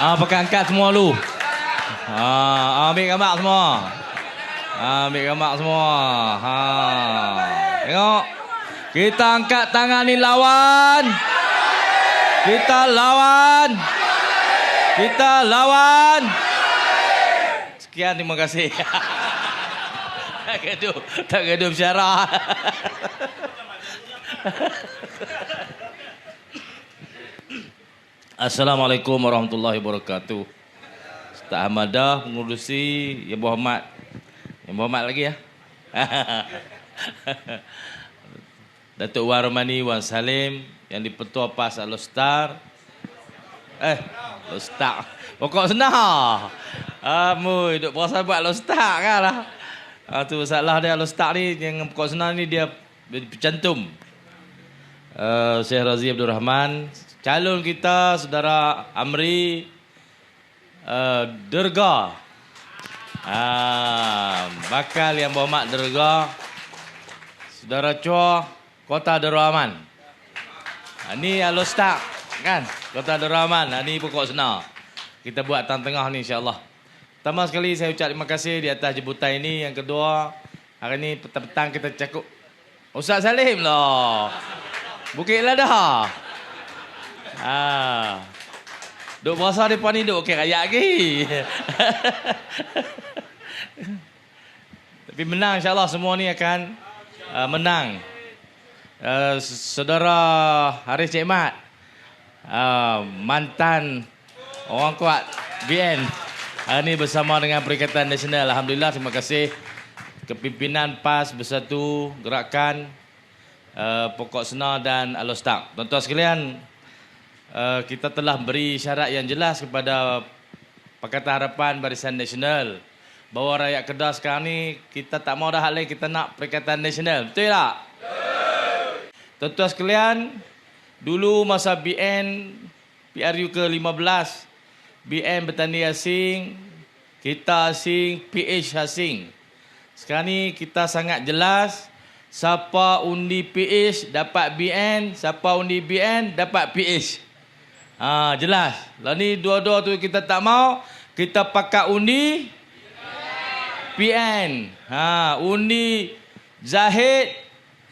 Pakai angkat semua lu. Ambil gambar semua. Ambil gambar semua. Tengok. Kita angkat tangan ni lawan. Kita lawan. Kita lawan. Sekian, terima kasih. Tak gaduh bersyarah. Assalamualaikum warahmatullahi wabarakatuh. Ustaz Hamadah pengurusi Yang Berhormat. Yang Berhormat lagi ya. Datuk Wan Romani Wan Salim, yang di-Pertua PAS Al-Lostar. Lostar. Pokok senang. Amu duk berasa buat Lostar kan lah. Tu masalah dia Al-Lostar ni, yang pokok senang ni dia bercantum. Syekh Razi Abdul Rahman, calon kita saudara Amri Derga. Bakal Yang Berhormat Derga. Saudara Chua Kota Darul Aman. Ni Al-Lostar kan, Kota Darul Aman. Ni pokok senar. Kita buat tengah-tengah ni insya-Allah. Pertama sekali saya ucap terima kasih di atas jemputan ini. Yang kedua, hari ni petang-petang kita cakap Ustaz Salim lah. Bukitlah dah. Duk berasa depan ni duk okey rakyat lagi. Tapi menang insya-Allah, semua ni akan menang. Saudara Haris Cik Mat, mantan orang kuat BN, hari ni bersama dengan Perikatan Nasional. Alhamdulillah, terima kasih kepimpinan PAS Bersatu Gerakan Pokok Senar dan Al-Lostar. Tuan-tuan sekalian, kita telah beri syarat yang jelas kepada Pakatan Harapan Barisan Nasional bahawa rakyat Kedah sekarang ni kita tak mau dah hal lain, kita nak Perikatan Nasional. Betul tak? Tuan-tuan sekalian, dulu masa BN PRU ke-15, BN bertanding asing, kita asing, PH asing. Sekarang ni kita sangat jelas, siapa undi PH dapat BN, siapa undi BN dapat PH. Jelas. Lah ni dua-dua tu kita tak mau, kita pakai undi PN. Undi Zahid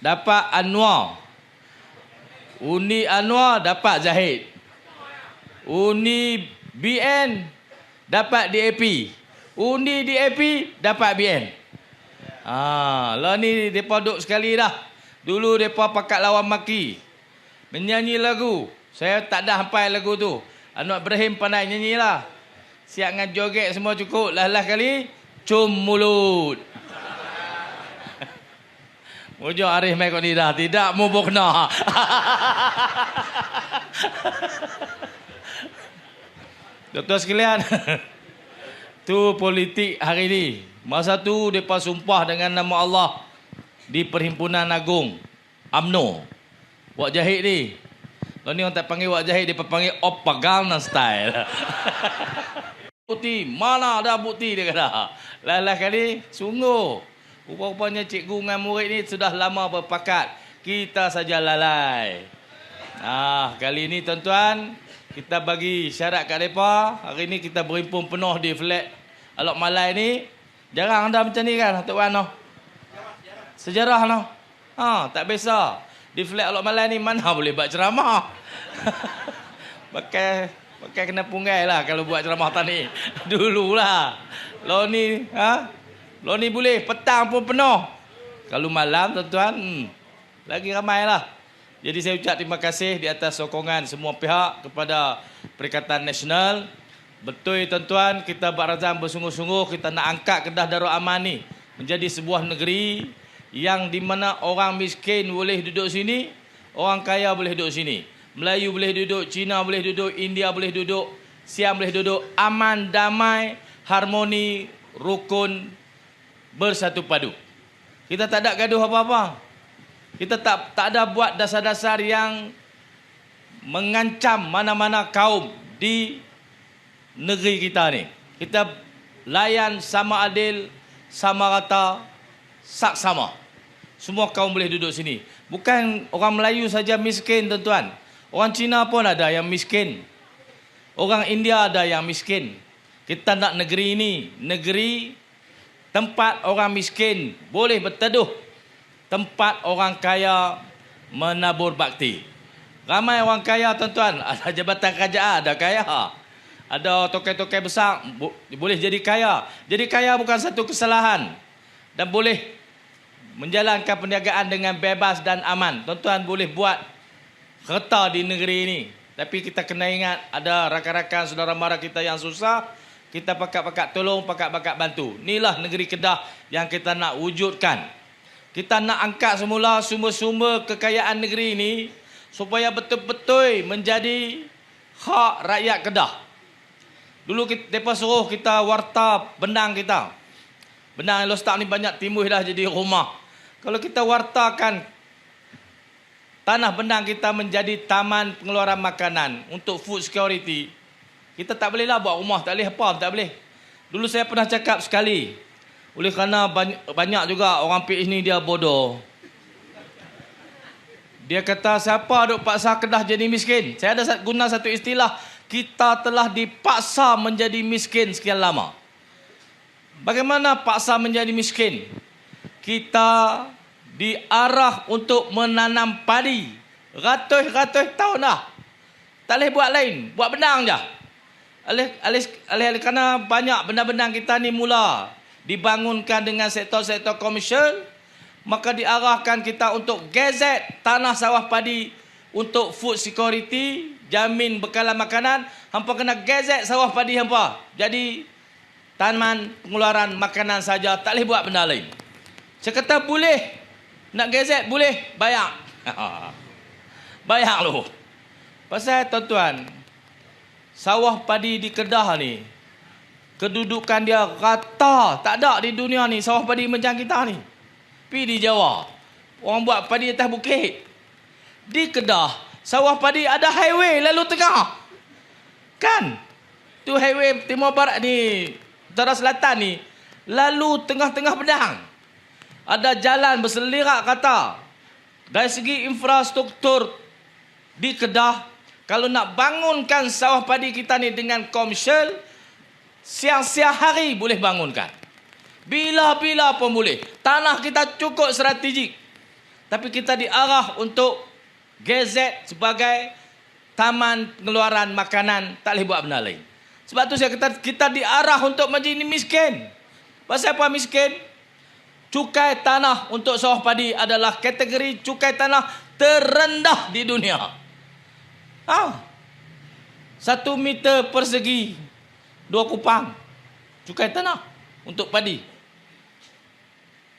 dapat Anwar. Undi Anwar dapat Zahid. Undi BN dapat DAP. Undi DAP dapat BN. Lah ni depa duk sekali dah. Dulu depa pakat lawan maki. Menyanyi lagu. Saya tak dah hafal lagu tu. Anwar Ibrahim pandai nyanyilah. Siap dengan joget semua cukup. Lah kali cum mulut. Mujur Arif mai kau ni dah. Tidak mu bokna. Tuan-tuan sekalian, tu politik hari ni. Masa tu mereka sumpah dengan nama Allah di Perhimpunan Agung UMNO. Wak Jahid ni. Kalau ni orang tak panggil Wak Jahid, dia panggil Opagana style. Bukti, mana ada bukti dia kata. Lah kali, sungguh. Rupa-rupanya cikgu dengan murid ni sudah lama berpakat. Kita saja lalai. Kali ni tuan-tuan, kita bagi syarat kat mereka. Hari ni kita berhimpun penuh di flat Alok Malai ni. Jarang ada macam ni kan, Tok Wan? Sejarah no. Tak biasa. Di flat Alok Malai ni mana boleh buat ceramah. Pakai kena punggai lah kalau buat ceramah tani. Dululah. Lo ni boleh petang pun penuh. Kalau malam tuan-tuan, lagi ramai lah. Jadi saya ucap terima kasih di atas sokongan semua pihak kepada Perikatan Nasional. Betul tuan-tuan, kita berazam bersungguh-sungguh, kita nak angkat Kedah Darul Aman ni menjadi sebuah negeri yang di mana orang miskin boleh duduk sini, orang kaya boleh duduk sini. Melayu boleh duduk, Cina boleh duduk, India boleh duduk, Siam boleh duduk. Aman, damai, harmoni, rukun, bersatu padu. Kita tak ada gaduh apa-apa. Kita tak ada buat dasar-dasar yang mengancam mana-mana kaum di negeri kita ni. Kita layan sama adil, sama rata, saksama. Semua kaum boleh duduk sini. Bukan orang Melayu saja miskin tuan-tuan. Orang Cina pun ada yang miskin. Orang India ada yang miskin. Kita nak negeri ini, negeri tempat orang miskin boleh berteduh, tempat orang kaya menabur bakti. Ramai orang kaya tuan-tuan, ada jabatan kerajaan, ada kaya. Ada tokai-tokai besar, boleh jadi kaya. Jadi kaya bukan satu kesalahan. Dan boleh menjalankan perniagaan dengan bebas dan aman. Tuan-tuan boleh buat kereta di negeri ini. Tapi kita kena ingat, ada rakan-rakan saudara mara kita yang susah. Kita pakat-pakat tolong, pakat-pakat bantu. Inilah negeri Kedah yang kita nak wujudkan. Kita nak angkat semula sumber-sumber kekayaan negeri ini supaya betul-betul menjadi hak rakyat Kedah. Dulu mereka suruh kita warta benang kita. Benang Elostak ni banyak timbul dah jadi rumah. Kalau kita wartakan tanah benang kita menjadi taman pengeluaran makanan untuk food security, kita tak bolehlah buat rumah, tak boleh apa, tak boleh. Dulu saya pernah cakap sekali, oleh kerana banyak juga orang PH ni dia bodoh. Dia kata, siapa duk paksa Kedah jadi miskin? Saya ada guna satu istilah, kita telah dipaksa menjadi miskin sekian lama. Bagaimana paksa menjadi miskin? Kita diarah untuk menanam padi. Ratus-ratus tahun dah. Tak boleh buat lain, buat benang je. Alih kerana banyak benda-benda kita ni mula dibangunkan dengan sektor-sektor komersial, maka diarahkan kita untuk gazet tanah sawah padi untuk food security, jamin bekalan makanan. Hampa kena gazet sawah padi hampa. Jadi taman pengeluaran makanan saja, tak boleh buat benda lain. Saya kata boleh, nak gazet boleh, bayar. Bayar lu. Pasal tuan-tuan, sawah padi di Kedah ni, kedudukan dia rata, tak ada di dunia ni sawah padi macam kita ni. Pergi di Jawa, orang buat padi atas bukit. Di Kedah, sawah padi ada highway lalu tengah. Kan? Tu highway timur barat ni, utara selatan ni, lalu tengah-tengah pedang. Ada jalan berselirak kata. Dari segi infrastruktur di Kedah, kalau nak bangunkan sawah padi kita ni dengan komersial, siang-siang hari boleh bangunkan. Bila-bila pun boleh. Tanah kita cukup strategik. Tapi kita diarah untuk gazet sebagai taman pengeluaran makanan. Tak boleh buat benda lain. Sebab tu saya kata kita diarah untuk menjadi miskin. Pasal apa miskin? Cukai tanah untuk sawah padi adalah kategori cukai tanah terendah di dunia. 1 meter persegi 2 kupang cukai tanah untuk padi.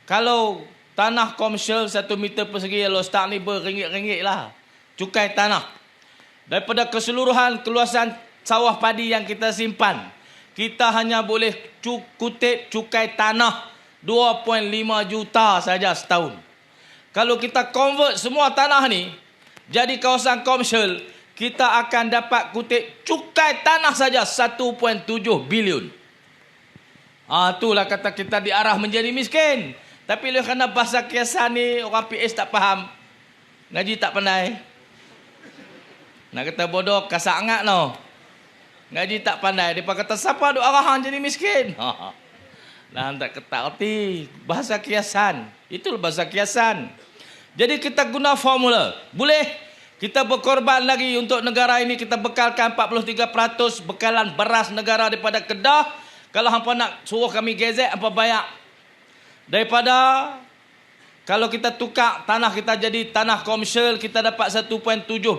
Kalau tanah komersial 1 meter persegi Elostak ni beringgit-ringgit lah cukai tanah. Daripada keseluruhan keluasan sawah padi yang kita simpan, kita hanya boleh kutip cukai tanah 2.5 juta saja setahun. Kalau kita convert semua tanah ni jadi kawasan komersial, kita akan dapat kutip cukai tanah saja 1.7 bilion. Itulah kata kita diarah menjadi miskin. Tapi kerana bahasa kiasan ni orang PS tak faham, ngaji tak pandai. Nak kata bodoh kasar sangat no. Ngaji tak pandai, dia kata siapa duk arahan jadi miskin? Lah tak kerti bahasa kiasan. Itulah bahasa kiasan. Jadi kita guna formula. Boleh kita berkorban lagi untuk negara ini, kita bekalkan 43% bekalan beras negara daripada Kedah. Kalau hampa nak suruh kami gazet, hampa bayar. Daripada kalau kita tukar tanah kita jadi tanah komersial, kita dapat 1.7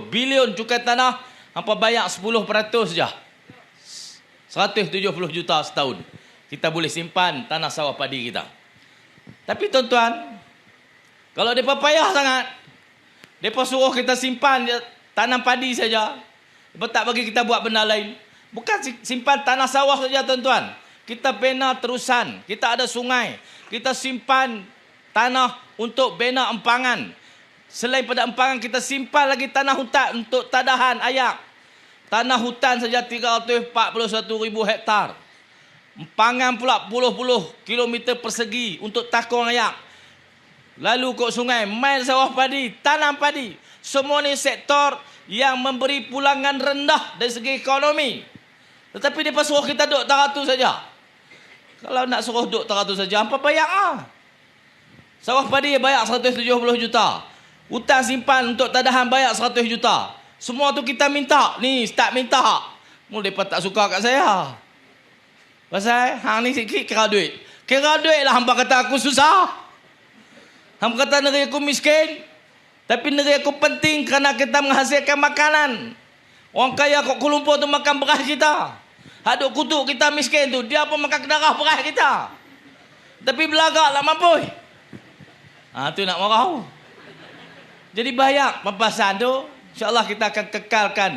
bilion cukai tanah, hampa bayar 10% saja. 170 juta setahun. Kita boleh simpan tanah sawah padi kita. Tapi tuan-tuan, kalau mereka payah sangat, mereka suruh kita simpan tanam padi saja, mereka tak bagi kita buat benda lain. Bukan simpan tanah sawah saja tuan-tuan. Kita bina terusan, kita ada sungai, kita simpan tanah untuk bina empangan. Selain pada empangan, kita simpan lagi tanah hutan untuk tadahan ayak. Tanah hutan saja 341,000 hektar. Empangan pula puluh-puluh kilometer persegi untuk takung ayak. Lalu kok sungai, main sawah padi, tanam padi. Semua ni sektor yang memberi pulangan rendah dari segi ekonomi. Tetapi dia suruh kita duduk teratur saja. Kalau nak suruh duduk teratur saja, apa bayar? Sawah padi bayar 170 juta. Hutang simpan untuk tadahan bayar 100 juta. Semua tu kita minta. Ni, start minta. Mula mereka tak suka kat saya. Pasal, hang ni sikit kira duit. Kira duit lah hampa kata aku susah. Hampa kata negeri aku miskin. Tapi negeri aku penting kerana kita menghasilkan makanan. Orang kaya kat Kuala Lumpur tu makan beras kita. Haduk kutuk kita miskin tu, dia pun makan darah beras kita. Tapi belagak lah mampu. Tu nak marah. Jadi banyak pampasan tu, insyaAllah kita akan kekalkan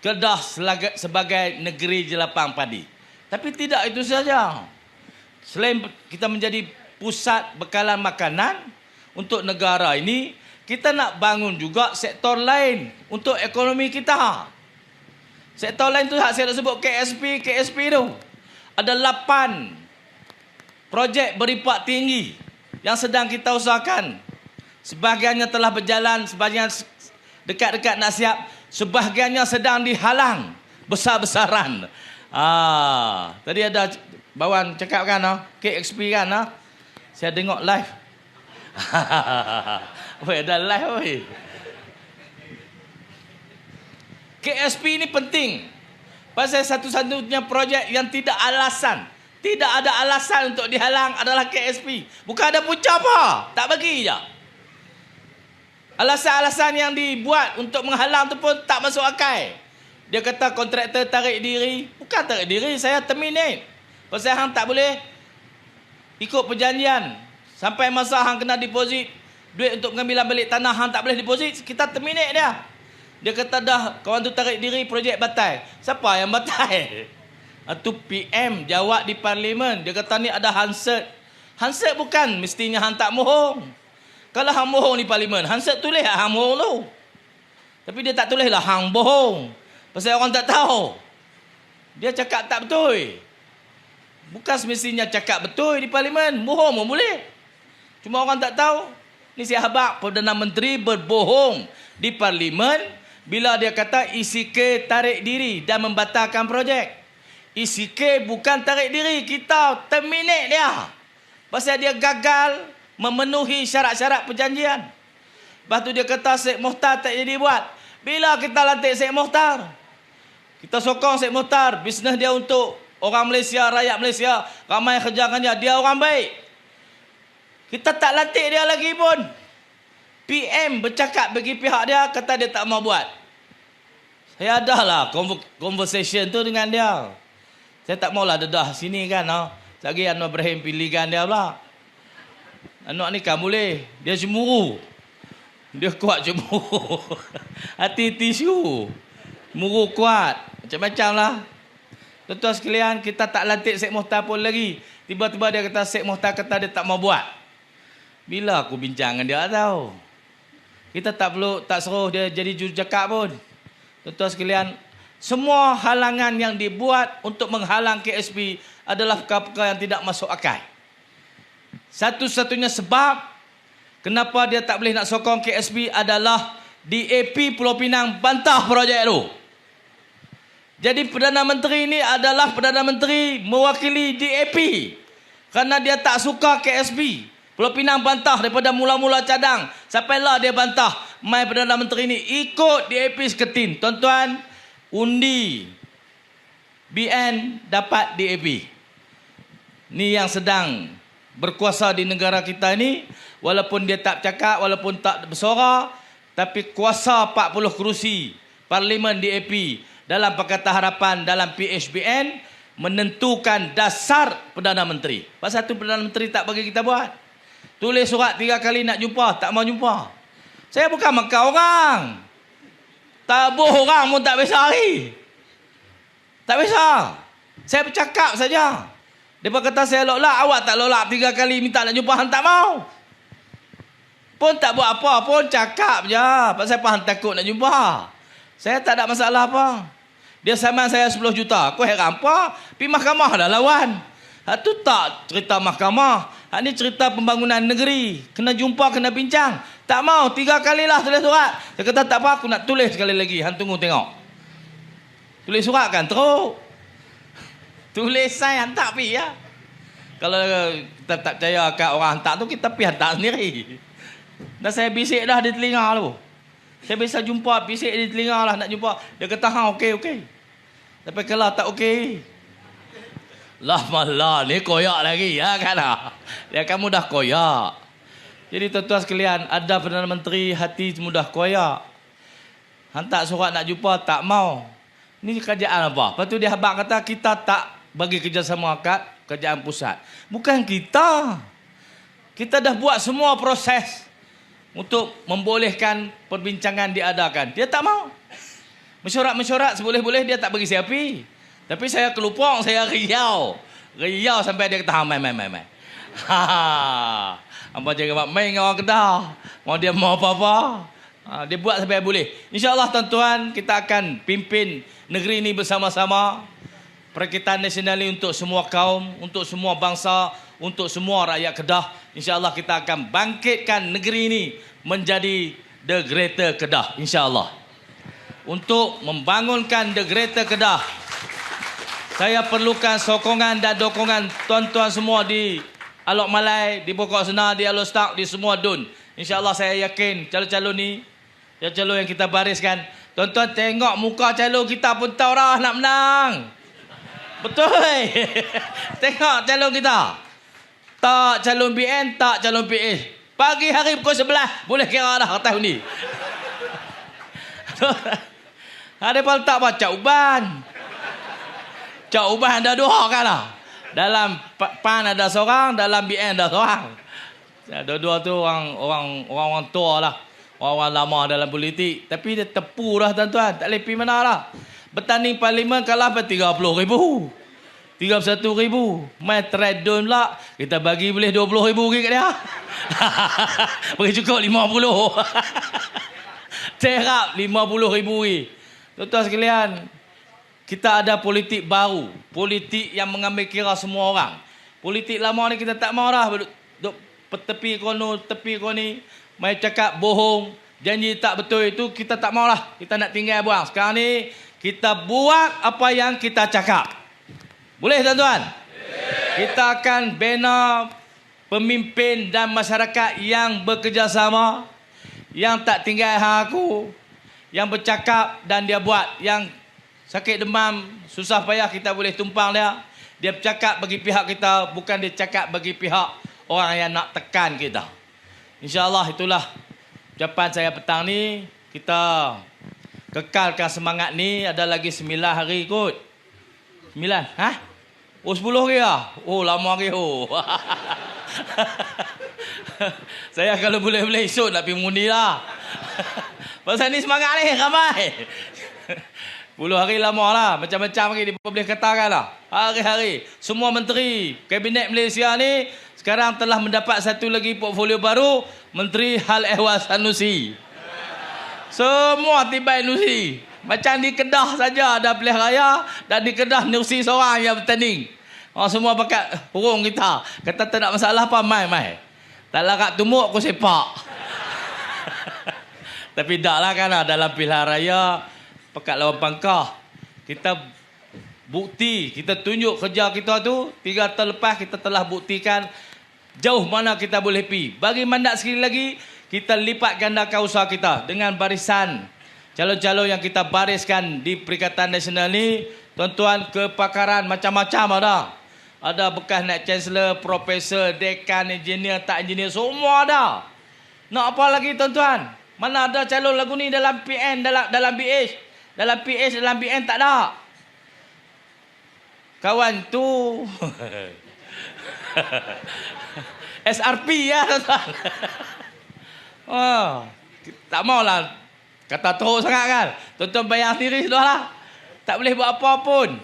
Kedah sebagai negeri jelapang padi. Tapi tidak itu saja. Selain kita menjadi pusat bekalan makanan untuk negara ini, kita nak bangun juga sektor lain untuk ekonomi kita. Sektor lain tu saya nak sebut KSP tu. Ada 8 projek berimpact tinggi yang sedang kita usahakan. Sebahagiannya telah berjalan, sebahagian dekat-dekat nak siap, sebahagiannya sedang dihalang besar-besaran. Tadi ada bawan cakap kan, KXP kan, saya tengok live. Weh, ada live weh. KSP ini penting. Pasal satu-satunya projek yang tidak ada alasan untuk dihalang adalah KSP. Bukan ada punca apa, tak bagi je. Alasan-alasan yang dibuat untuk menghalang tu pun tak masuk akal. Dia kata kontraktor tarik diri. Bukan tarik diri, saya terminate. Pasal hang tak boleh ikut perjanjian. Sampai masa hang kena deposit duit untuk pengambilan balik tanah, hang tak boleh deposit, kita terminate dia. Dia kata dah, kawan tu tarik diri, projek batal. Siapa yang batal? Itu PM jawab di parlimen. Dia kata ni ada Hansard. Hansard bukan mestinya hang tak mohong. Kalau hang mohong di parlimen, Hansard tulis hang mohong tu. Tapi dia tak tulis lah hang bohong. Pasal orang tak tahu. Dia cakap tak betul. Bukan semestinya cakap betul di parlimen. Bohong pun boleh. Cuma orang tak tahu. Ni sahabat Perdana Menteri berbohong di parlimen bila dia kata ECK tarik diri dan membatalkan projek. ECK bukan tarik diri, kita terminate dia. Pasal dia gagal memenuhi syarat-syarat perjanjian. Lepas tu dia kata Syed Mohtar tak jadi buat. Bila kita lantik Syed Mohtar? Kita sokong Syed Mohtar, bisnes dia untuk orang Malaysia, rakyat Malaysia, ramai kerjakan dia orang baik. Kita tak lantik dia lagi pun. PM bercakap bagi pihak dia, kata dia tak mau buat. Saya adalah conversation tu dengan dia. Saya tak maulah dedah sini kan. Lagi Anwar Ibrahim pilihkan dia pula. Anwar ni kan boleh. Dia cemburu. Dia kuat cemburu. Hati tisu. Cemburu kuat. Macam-macam lah. Tuan-tuan sekalian, kita tak lantik Syed Mohtar pun lagi. Tiba-tiba dia kata Syed Mohtar kata dia tak mau buat. Bila aku bincang dengan dia tahu. Kita tak suruh dia jadi jurucakap pun. Tuan-tuan sekalian, semua halangan yang dibuat untuk menghalang KSP adalah perkara-perkara yang tidak masuk akal. Satu-satunya sebab kenapa dia tak boleh nak sokong KSP adalah DAP Pulau Pinang bantah projek itu. Jadi Perdana Menteri ini adalah Perdana Menteri mewakili DAP. Kerana dia tak suka KSP. Pulau Pinang bantah daripada mula-mula cadang. Sampailah dia bantah. Mai Perdana Menteri ini ikut DAP seketin. Tuan-tuan, undi BN dapat DAP. Ni yang sedang berkuasa di negara kita ini. Walaupun dia tak cakap, walaupun tak bersuara. Tapi kuasa 40 kerusi Parlimen DAP dalam Pakatan Harapan dalam PHBN menentukan dasar Perdana Menteri. Pasal tu Perdana Menteri tak bagi kita buat. Tulis surat 3 kali nak jumpa, tak mau jumpa. Saya bukan makar orang. Tabuh orang pun tak bisa hari. Tak bisa. Saya bercakap saja. Dia kata saya lolak, awak tak lolak 3 kali minta nak jumpa, hang tak mau. Pun tak buat apa, pun cakap je. Pasal apa hang takut nak jumpa. Saya tak ada masalah apa. Dia saman saya 10 juta. Aku heran apa? Pergi mahkamah dah lawan. Itu tak cerita mahkamah. Ini cerita pembangunan negeri. Kena jumpa, kena bincang. Tak mau, 3 kalilah tulis surat. Dia kata tak apa, aku nak tulis sekali lagi. Hang tunggu tengok. Tulis surat kan, teruk. Tulis saya hantar pergi ya. Kalau kita tak percaya kat orang hantar tu, kita pergi hantar sendiri. Dan saya bisik dah di telinga tu. Saya biasa jumpa, bisik di telinga lah nak jumpa. Dia kata, okey. Tapi kalau tak okey. Lah malah ni koyak lagi ya kan. Dia kamu dah koyak. Jadi tuan-tuan sekalian, ada Perdana Menteri hati mudah koyak. Hantar surat nak jumpa, tak mau. Ini kerajaan apa? Lepas tu dia habaq kata, kita tak bagi kerjasama kat kerajaan pusat. Bukan kita. Kita dah buat semua proses untuk membolehkan perbincangan diadakan. Dia tak mau. Mesyuarat seboleh-boleh dia tak bagi siapa. Tapi saya kelupong, saya riau. Riau sampai dia kata, mai. Apa jangan main dengan orang Kedah. Mau dia mau apa-apa. Dia buat sampai boleh. InsyaAllah tuan-tuan, kita akan pimpin negeri ini bersama-sama. Perkitahan nasional ini untuk semua kaum, untuk semua bangsa, untuk semua rakyat Kedah. InsyaAllah kita akan bangkitkan negeri ini menjadi The Greater Kedah. InsyaAllah. Untuk membangunkan The Greater Kedah, saya perlukan sokongan dan dokongan tuan-tuan semua di Alok Malai, di Pokok Senar, di Alok Stak, di semua dun. InsyaAllah saya yakin calon-calon ni, calon yang kita bariskan. Tuan-tuan tengok muka calon kita pun tahu dah nak menang. Betul. Tengok calon kita. Tak calon BN, tak calon PS. Pagi hari pukul 11, boleh kira dah tahun ni. Ada pun tak baca uban. Cak uban ada 2 kan lah. Dalam PAN ada seorang, dalam BN ada seorang. Dua-dua tu orang tua lah. Orang lama dalam politik. Tapi dia tepu dah tuan-tuan. Tak boleh pergi mana lah. Bertanding parlimen kalah pada 30,000. 31,000. Main trade down pula. Kita bagi boleh 20,000 kat dia. Bagi cukup 50. Terap 50,000. Tuan-tuan sekalian, kita ada politik baru. Politik yang mengambil kira semua orang. Politik lama ni kita tak mau dah. Duk tepi kono, tepi koni. Mai cakap bohong. Janji tak betul itu kita tak mau lah. Kita nak tinggal buang. Sekarang ni kita buat apa yang kita cakap. Boleh tuan-tuan? Kita akan bina pemimpin dan masyarakat yang bekerjasama. Yang tak tinggal hang aku. Yang bercakap dan dia buat. Yang sakit demam, susah payah kita boleh tumpang dia. Dia bercakap bagi pihak kita, bukan dia cakap bagi pihak orang yang nak tekan kita. InsyaAllah itulah ucapan saya petang ni. Kita kekalkan semangat ni. Ada lagi 9 hari kot. 9? Oh 10 hari lah? Oh lama hari. Oh. Saya kalau boleh-boleh esok nak pergi mengundi lah. Pasal ni semangat ni ramai. 10 hari lama lah. Macam-macam lagi boleh katakan lah. Hari-hari. Semua menteri Kabinet Malaysia ni sekarang telah mendapat satu lagi portfolio baru. Menteri Hal Ehwal Sanusi. Semua tiba Nusi. Macam di Kedah saja ada pilihan raya. Dan di Kedah Nusi seorang yang bertanding. Semua pakat hurung kita. Kata tak nak masalah apa, mai. Tak larat tumuk aku sepak. Tapi tak lah kan dalam pilihan raya. Pekat lawan pangkah. Kita bukti, kita tunjuk kerja kita tu. 3 tahun lepas kita telah buktikan jauh mana kita boleh pergi. Bagi mandat sekali lagi, kita lipat gandakan usaha kita dengan barisan calon-calon yang kita bariskan di Perikatan Nasional ni. Tuan-tuan, kepakaran macam-macam ada. Ada bekas naik chancellor, profesor, dekan, engineer, tak engineer, semua ada. Nak apa lagi tuan-tuan? Mana ada calon lagu ni dalam PN, dalam BH. Dalam PH, dalam BN tak ada. Kawan tu SRP ya tuan-tuan. Tak maulah kata teruk sangat kan. Tuan-tuan bayar sendiri sudah lah. Tak boleh buat apa pun.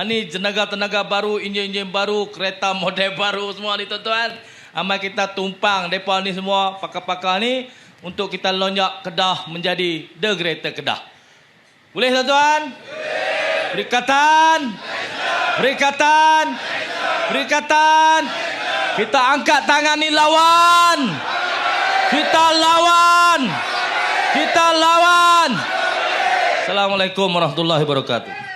Ni tenaga-tenaga baru, enjin-enjin baru, kereta model baru semua ni tuan-tuan. Amal kita tumpang mereka ni semua, pakar-pakar ni, untuk kita lonjak Kedah menjadi The Greater Kedah. Boleh tuan-tuan? Perikatan. Kita angkat tangan ni lawan. Kita lawan. Kita lawan. Assalamualaikum warahmatullahi wabarakatuh.